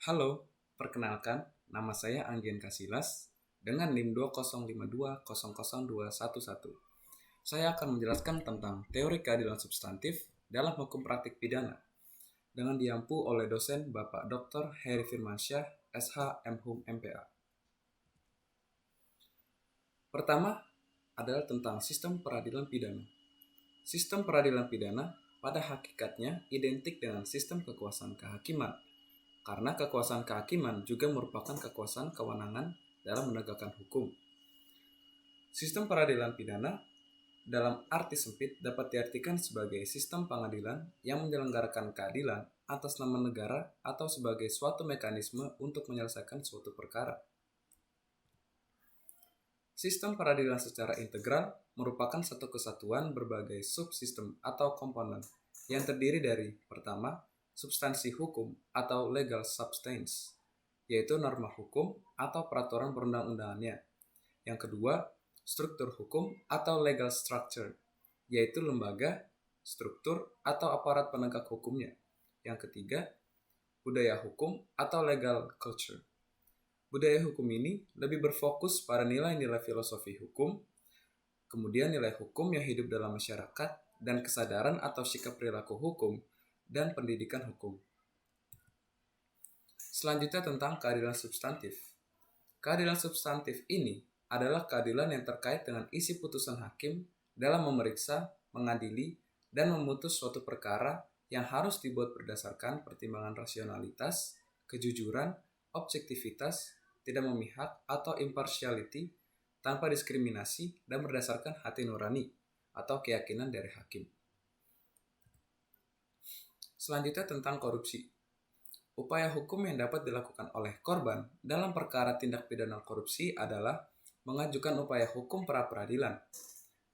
Halo, perkenalkan, nama saya Anggian Kasilas dengan NIM 2052002111. Saya akan menjelaskan tentang teori keadilan substantif dalam hukum praktik pidana dengan diampu oleh dosen Bapak Dr. Heri Firmansyah, SH, MHum, MPA. Pertama adalah tentang sistem peradilan pidana. Sistem peradilan pidana pada hakikatnya identik dengan sistem kekuasaan kehakiman, karena kekuasaan kehakiman juga merupakan kekuasaan kewenangan dalam menegakkan hukum. Sistem peradilan pidana dalam arti sempit dapat diartikan sebagai sistem pengadilan yang menyelenggarakan keadilan atas nama negara atau sebagai suatu mekanisme untuk menyelesaikan suatu perkara. Sistem peradilan secara integral merupakan satu kesatuan berbagai subsistem atau komponen yang terdiri dari, pertama, substansi hukum atau legal substance, yaitu norma hukum atau peraturan perundang-undangannya. Yang kedua, struktur hukum atau legal structure, yaitu lembaga, struktur, atau aparat penegak hukumnya. Yang ketiga, budaya hukum atau legal culture. Budaya hukum ini lebih berfokus pada nilai-nilai filosofi hukum, kemudian nilai hukum yang hidup dalam masyarakat, dan kesadaran atau sikap perilaku hukum, dan pendidikan hukum. Selanjutnya tentang keadilan substantif. Keadilan substantif ini adalah keadilan yang terkait dengan isi putusan hakim dalam memeriksa, mengadili, dan memutus suatu perkara yang harus dibuat berdasarkan pertimbangan rasionalitas, kejujuran, objektivitas, tidak memihak atau impartiality, tanpa diskriminasi dan berdasarkan hati nurani atau keyakinan dari hakim. Selanjutnya tentang korupsi. Upaya hukum yang dapat dilakukan oleh korban dalam perkara tindak pidana korupsi adalah mengajukan upaya hukum pra-peradilan.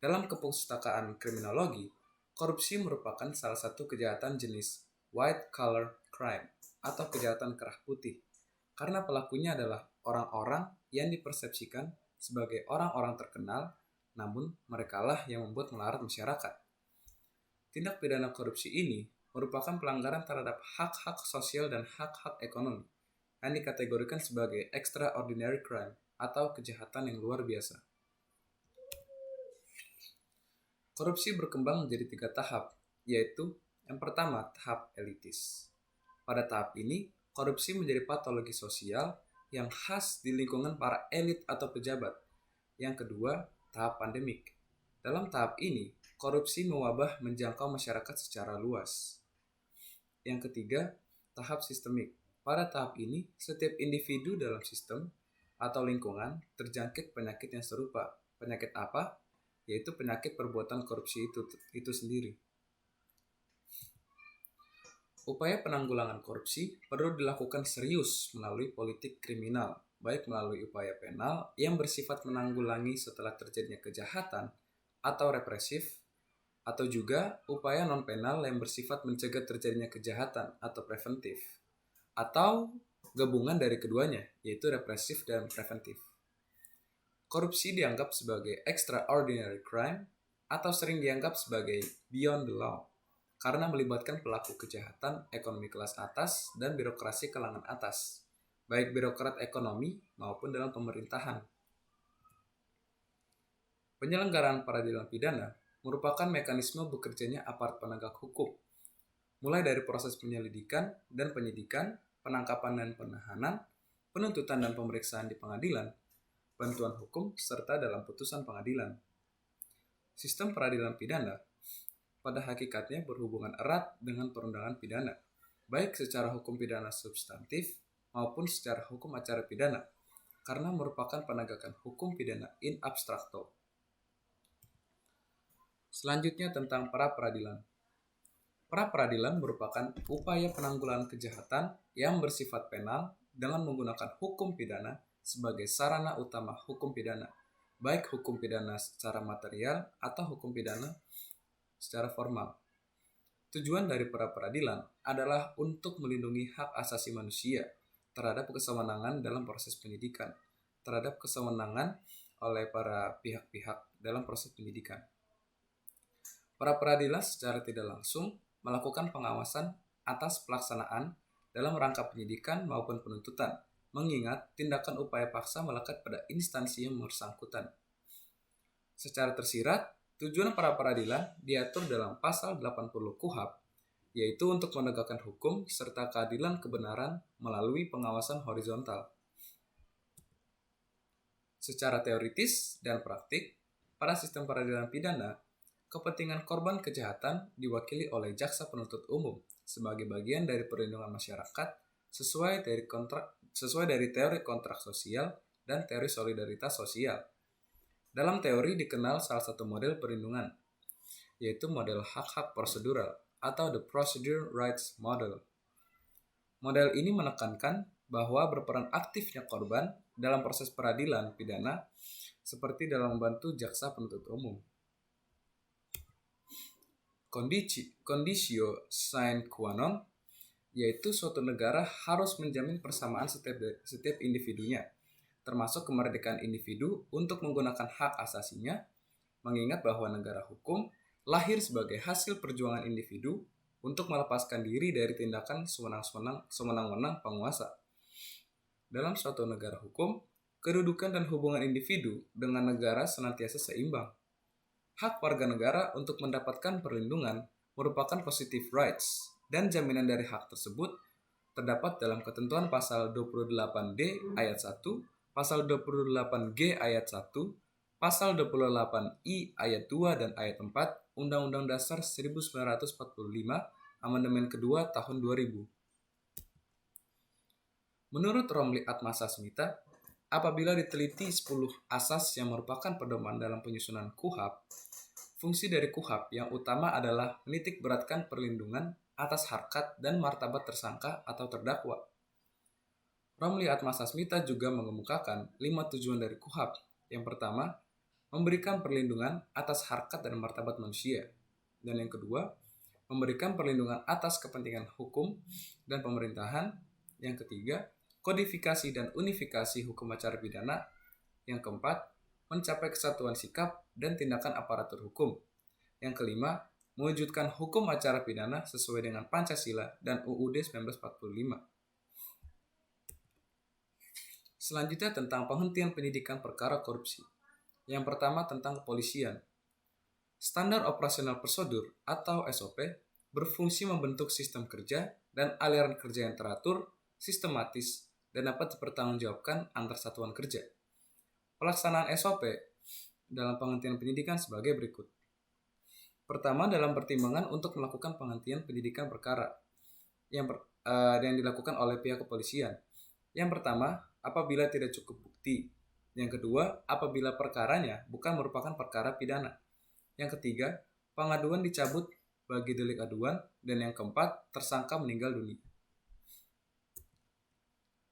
Dalam kepustakaan kriminologi, korupsi merupakan salah satu kejahatan jenis white collar crime atau kejahatan kerah putih, karena pelakunya adalah orang-orang yang dipersepsikan sebagai orang-orang terkenal, namun merekalah yang membuat melarat masyarakat. Tindak pidana korupsi ini merupakan pelanggaran terhadap hak-hak sosial dan hak-hak ekonomi yang dikategorikan sebagai extraordinary crime atau kejahatan yang luar biasa. Korupsi berkembang menjadi 3 tahap, yaitu yang pertama, tahap elitis. Pada tahap ini, korupsi menjadi patologi sosial yang khas di lingkungan para elit atau pejabat. Yang kedua, tahap pandemik. Dalam tahap ini, korupsi mewabah menjangkau masyarakat secara luas. Yang ketiga, tahap sistemik. Pada tahap ini, setiap individu dalam sistem atau lingkungan terjangkit penyakit yang serupa. Penyakit apa? Yaitu penyakit perbuatan korupsi itu sendiri. Upaya penanggulangan korupsi perlu dilakukan serius melalui politik kriminal, baik melalui upaya penal yang bersifat menanggulangi setelah terjadinya kejahatan atau represif, atau juga upaya non-penal yang bersifat mencegah terjadinya kejahatan atau preventif, atau gabungan dari keduanya, yaitu represif dan preventif. Korupsi dianggap sebagai extraordinary crime atau sering dianggap sebagai beyond the law, karena melibatkan pelaku kejahatan ekonomi kelas atas dan birokrasi kalangan atas, baik birokrat ekonomi maupun dalam pemerintahan. Penyelenggaraan peradilan pidana merupakan mekanisme bekerjanya aparat penegak hukum, mulai dari proses penyelidikan dan penyidikan, penangkapan dan penahanan, penuntutan dan pemeriksaan di pengadilan, bantuan hukum, serta dalam putusan pengadilan. Sistem peradilan pidana pada hakikatnya berhubungan erat dengan perundangan pidana, baik secara hukum pidana substantif maupun secara hukum acara pidana, karena merupakan penegakan hukum pidana in abstracto. Selanjutnya tentang pra-peradilan. Pra-peradilan merupakan upaya penanggulangan kejahatan yang bersifat penal dengan menggunakan hukum pidana sebagai sarana utama hukum pidana, baik hukum pidana secara material atau hukum pidana secara formal. Tujuan dari pra-peradilan adalah untuk melindungi hak asasi manusia terhadap kesewenangan dalam proses penyidikan, terhadap kesewenangan oleh para pihak-pihak dalam proses penyidikan. Pra-peradilan secara tidak langsung melakukan pengawasan atas pelaksanaan dalam rangka penyidikan maupun penuntutan, mengingat tindakan upaya paksa melekat pada instansi yang bersangkutan. Secara tersirat, tujuan pra-peradilan diatur dalam pasal 80 KUHP, yaitu untuk menegakkan hukum serta keadilan kebenaran melalui pengawasan horizontal. Secara teoritis dan praktik, pada sistem peradilan pidana, kepentingan korban kejahatan diwakili oleh jaksa penuntut umum sebagai bagian dari perlindungan masyarakat sesuai dari teori kontrak sosial dan teori solidaritas sosial. Dalam teori dikenal salah satu model perlindungan, yaitu model hak-hak prosedural atau the Procedure Rights Model. Model ini menekankan bahwa berperan aktifnya korban dalam proses peradilan pidana seperti dalam membantu jaksa penuntut umum. Conditio sine qua non, yaitu suatu negara harus menjamin persamaan setiap individunya, termasuk kemerdekaan individu untuk menggunakan hak asasinya, mengingat bahwa negara hukum lahir sebagai hasil perjuangan individu untuk melepaskan diri dari tindakan sewenang-wenang penguasa. Dalam suatu negara hukum, kedudukan dan hubungan individu dengan negara senantiasa seimbang. Hak warga negara untuk mendapatkan perlindungan merupakan positive rights, dan jaminan dari hak tersebut terdapat dalam ketentuan pasal 28D ayat 1, pasal 28G ayat 1, pasal 28I ayat 2 dan ayat 4 Undang-Undang Dasar 1945 Amandemen Kedua tahun 2000. Menurut Romli Atmasasmita, apabila diteliti 10 asas yang merupakan pedoman dalam penyusunan KUHP, fungsi dari KUHP yang utama adalah menitik beratkan perlindungan atas harkat dan martabat tersangka atau terdakwa. Romli Atmasasmita juga mengemukakan 5 tujuan dari KUHP. Yang pertama, memberikan perlindungan atas harkat dan martabat manusia. Dan yang kedua, memberikan perlindungan atas kepentingan hukum dan pemerintahan. Yang ketiga, kodifikasi dan unifikasi hukum acara pidana. Yang keempat, mencapai kesatuan sikap dan tindakan aparatur hukum. Yang kelima, mewujudkan hukum acara pidana sesuai dengan Pancasila dan UUD 1945. Selanjutnya tentang penghentian penyidikan perkara korupsi. Yang pertama tentang kepolisian. Standar operasional prosedur atau SOP berfungsi membentuk sistem kerja dan aliran kerja yang teratur, sistematis, dan dapat dipertanggungjawabkan antar satuan kerja. Pelaksanaan SOP dalam penghentian penyidikan sebagai berikut. Pertama, dalam pertimbangan untuk melakukan penghentian penyidikan perkara yang dilakukan oleh pihak kepolisian. Yang pertama, apabila tidak cukup bukti. Yang kedua, apabila perkaranya bukan merupakan perkara pidana. Yang ketiga, pengaduan dicabut bagi delik aduan. Dan yang keempat, tersangka meninggal dunia.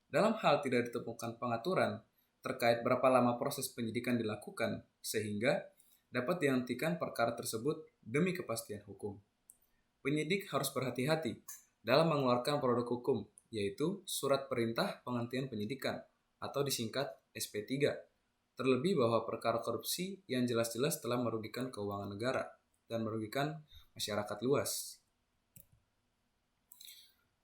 Dalam hal tidak ditemukan pengaturan terkait berapa lama proses penyidikan dilakukan, sehingga dapat dihentikan perkara tersebut demi kepastian hukum. Penyidik harus berhati-hati dalam mengeluarkan produk hukum, yaitu surat perintah penghentian penyidikan atau disingkat SP3, terlebih bahwa perkara korupsi yang jelas-jelas telah merugikan keuangan negara dan merugikan masyarakat luas.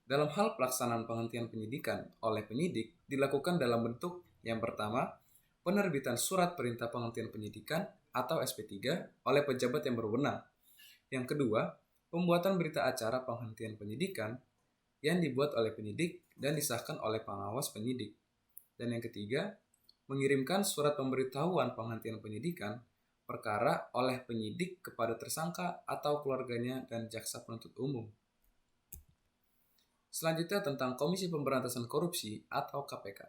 Dalam hal pelaksanaan penghentian penyidikan oleh penyidik dilakukan dalam bentuk yang pertama, penerbitan surat perintah penghentian penyidikan atau SP3 oleh pejabat yang berwenang. Yang kedua, pembuatan berita acara penghentian penyidikan yang dibuat oleh penyidik dan disahkan oleh pengawas penyidik. Dan yang ketiga, mengirimkan surat pemberitahuan penghentian penyidikan perkara oleh penyidik kepada tersangka atau keluarganya dan jaksa penuntut umum. Selanjutnya tentang Komisi Pemberantasan Korupsi atau KPK.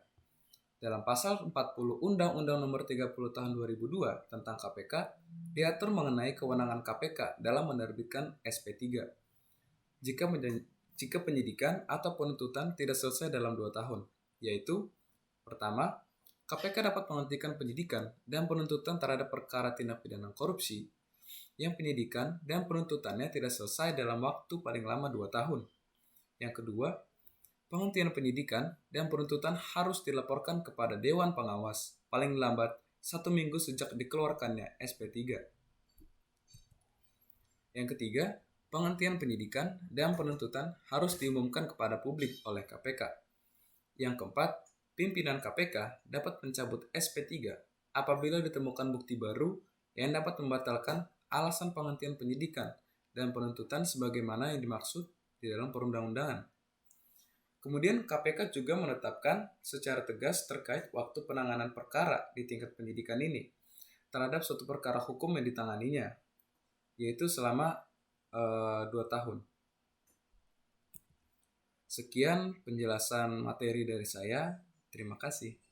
Dalam pasal 40 Undang-Undang Nomor 30 Tahun 2002 tentang KPK, diatur mengenai kewenangan KPK dalam menerbitkan SP3. Jika penyidikan atau penuntutan tidak selesai dalam 2 tahun, yaitu pertama, KPK dapat menghentikan penyidikan dan penuntutan terhadap perkara tindak pidana korupsi yang penyidikan dan penuntutannya tidak selesai dalam waktu paling lama 2 tahun. Yang kedua, penghentian penyidikan dan penuntutan harus dilaporkan kepada Dewan Pengawas paling lambat 1 minggu sejak dikeluarkannya SP3. Yang ketiga, penghentian penyidikan dan penuntutan harus diumumkan kepada publik oleh KPK. Yang keempat, pimpinan KPK dapat mencabut SP3 apabila ditemukan bukti baru yang dapat membatalkan alasan penghentian penyidikan dan penuntutan sebagaimana yang dimaksud di dalam perundang-undangan. Kemudian KPK juga menetapkan secara tegas terkait waktu penanganan perkara di tingkat penyidikan ini terhadap suatu perkara hukum yang ditanganinya, yaitu selama 2 tahun. Sekian penjelasan materi dari saya. Terima kasih.